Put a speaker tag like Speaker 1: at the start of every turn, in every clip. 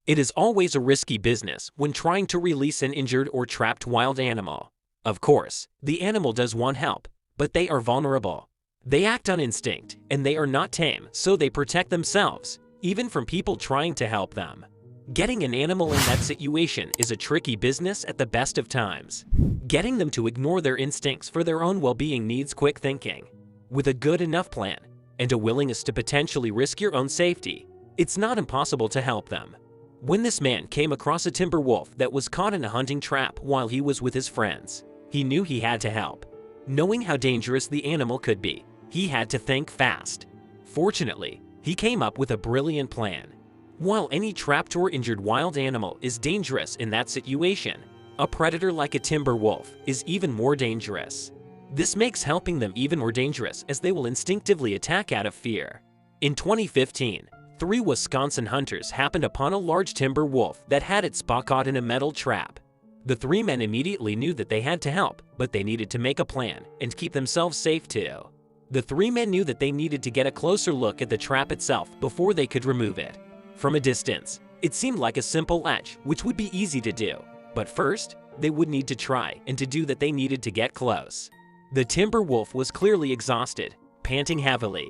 Speaker 1: It is always a risky business when trying to release an injured or trapped wild animal. Of course, the animal does want help, but they are vulnerable. They act on instinct, and they are not tame, so they protect themselves, even from people trying to help them. Getting an animal in that situation is a tricky business at the best of times. Getting them to ignore their instincts for their own well-being needs quick thinking. With a good enough plan and a willingness to potentially risk your own safety, it's not impossible to help them. When this man came across a timber wolf that was caught in a hunting trap while he was with his friends, he knew he had to help. Knowing how dangerous the animal could be, he had to think fast. Fortunately, he came up with a brilliant plan. While any trapped or injured wild animal is dangerous in that situation, a predator like a timber wolf is even more dangerous. This makes helping them even more dangerous as they will instinctively attack out of fear. In 2015, 3 Wisconsin hunters happened upon a large timber wolf that had its paw caught in a metal trap. The 3 men immediately knew that they had to help, but they needed to make a plan and keep themselves safe too. The 3 men knew that they needed to get a closer look at the trap itself before they could remove it. From a distance, it seemed like a simple latch, which would be easy to do. But first, they would need to try, and to do that they needed to get close. The timber wolf was clearly exhausted, panting heavily,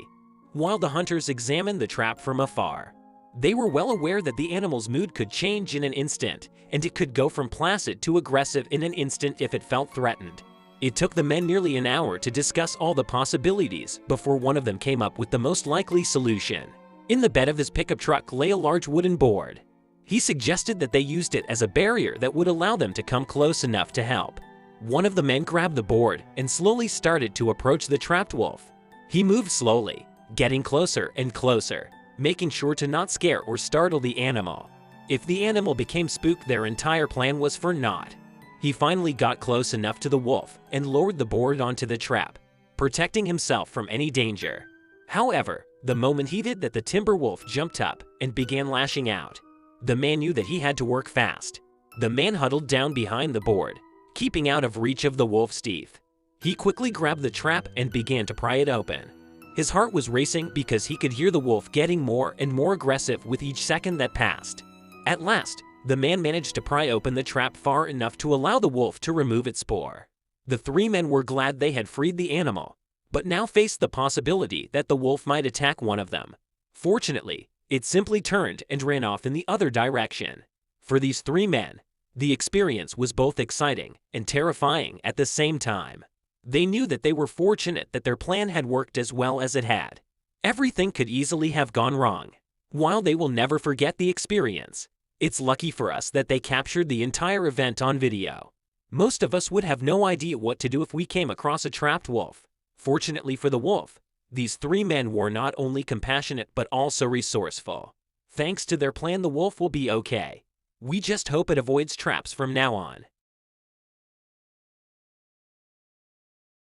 Speaker 1: while the hunters examined the trap from afar. They were well aware that the animal's mood could change in an instant, and it could go from placid to aggressive in an instant if it felt threatened. It took the men nearly an hour to discuss all the possibilities before one of them came up with the most likely solution. In the bed of his pickup truck lay a large wooden board. He suggested that they used it as a barrier that would allow them to come close enough to help. One of the men grabbed the board and slowly started to approach the trapped wolf. He moved slowly, getting closer and closer, making sure to not scare or startle the animal. If the animal became spooked, their entire plan was for naught. He finally got close enough to the wolf and lowered the board onto the trap, protecting himself from any danger. However, the moment he did that, the timber wolf jumped up and began lashing out. The man knew that he had to work fast. The man huddled down behind the board, keeping out of reach of the wolf's teeth. He quickly grabbed the trap and began to pry it open. His heart was racing because he could hear the wolf getting more and more aggressive with each second that passed. At last, the man managed to pry open the trap far enough to allow the wolf to remove its spoor. The 3 men were glad they had freed the animal, but now faced the possibility that the wolf might attack one of them. Fortunately, it simply turned and ran off in the other direction. For these 3 men, the experience was both exciting and terrifying at the same time. They knew that they were fortunate that their plan had worked as well as it had. Everything could easily have gone wrong. While they will never forget the experience, it's lucky for us that they captured the entire event on video. Most of us would have no idea what to do if we came across a trapped wolf. Fortunately for the wolf, these 3 men were not only compassionate but also resourceful. Thanks to their plan, the wolf will be okay. We just hope it avoids traps from now on.